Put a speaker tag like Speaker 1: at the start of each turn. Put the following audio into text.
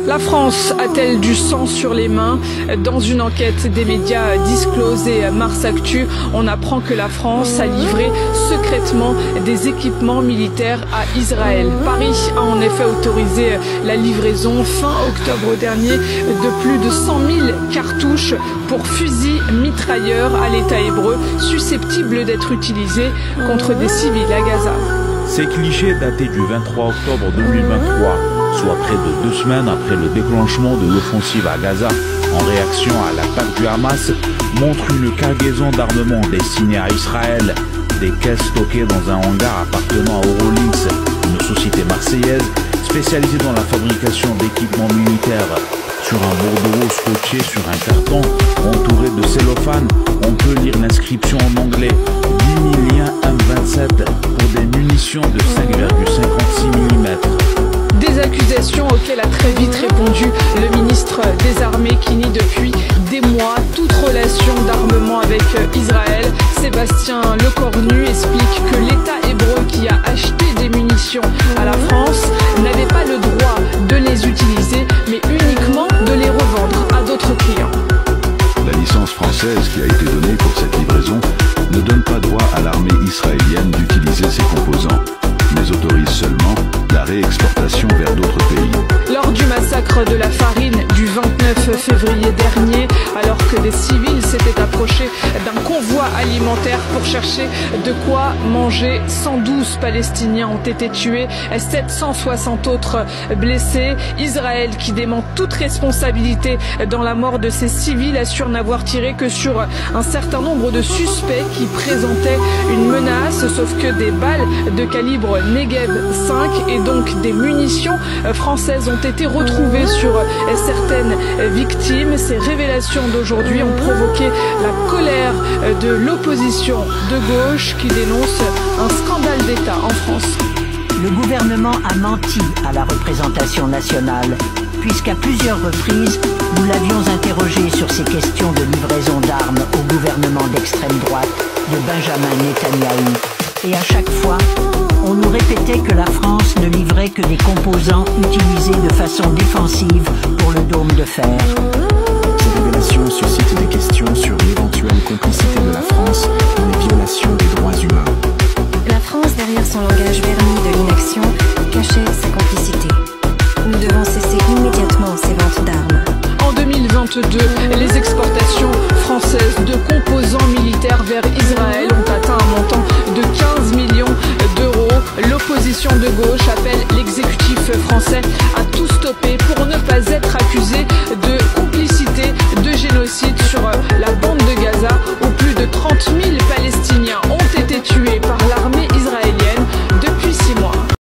Speaker 1: La France a-t-elle du sang sur les mains? Dans une enquête des médias Disclose et Mars Actu, on apprend que la France a livré secrètement des équipements militaires à Israël. Paris a en effet autorisé la livraison fin octobre dernier de plus de 100 000 cartouches pour fusils mitrailleurs à l'État hébreu susceptibles d'être utilisés contre des civils à Gaza.
Speaker 2: Ces clichés datés du 23 octobre 2023, soit près de 2 semaines après le déclenchement de l'offensive à Gaza, en réaction à l'attaque du Hamas, montrent une cargaison d'armement destinée à Israël, des caisses stockées dans un hangar appartenant à Eurolinks, une société marseillaise spécialisée dans la fabrication d'équipements militaires. Sur un bordereau scotché sur un carton, entouré de cellophane, on peut lire l'inscription en anglais 10 000 M27 pour des munitions de 5,56 mm.
Speaker 1: Des accusations auxquelles a très vite répondu le ministre des Armées qui nie depuis des mois toute relation d'armement avec Israël. Sébastien Lecornu explique que l'État hébreu qui a acheté des munitions à la France n'avait pas le droit de les utiliser, mais uniquement de les revendre à d'autres clients.
Speaker 3: La licence française qui a été donnée pour cette livraison ne donne pas droit à l'armée israélienne d'utiliser ces composants, mais autorise seulement la réexportation vers d'autres pays.
Speaker 1: Lors du massacre de la Farine du 29 février dernier, alors que des civils s'étaient approchés d'un convoi alimentaire pour chercher de quoi manger, 112 Palestiniens ont été tués, 760 autres blessés. Israël, qui dément toute responsabilité dans la mort de ces civils, assure n'avoir tiré que sur un certain nombre de suspects qui présentaient une menace, sauf que des balles de calibre Negev 5 et donc des munitions françaises ont été retrouvées sur certaines victimes. Ces révélations d'aujourd'hui ont provoqué la colère de l'opposition de gauche qui dénonce un scandale d'État en France.
Speaker 4: Le gouvernement a menti à la représentation nationale, puisqu'à plusieurs reprises, nous l'avions interrogé sur ces questions de livraison d'armes au gouvernement d'extrême droite de Benjamin Netanyahou. Et à chaque fois, on nous répétait que la France ne livrait que des composants utilisés de façon défensive pour le dôme de fer.
Speaker 5: Ces révélations suscitent des questions sur l'éventuelle complicité de la France dans les violations des droits humains.
Speaker 6: La France, derrière son langage verni de l'inaction, cachait sa complicité. Nous devons cesser immédiatement ces ventes d'armes.
Speaker 1: En 2022, les exportations françaises de composants militaires vers Israël ont atteint un montant de 15 millions d'euros. L'opposition de gauche appelle l'exécutif français à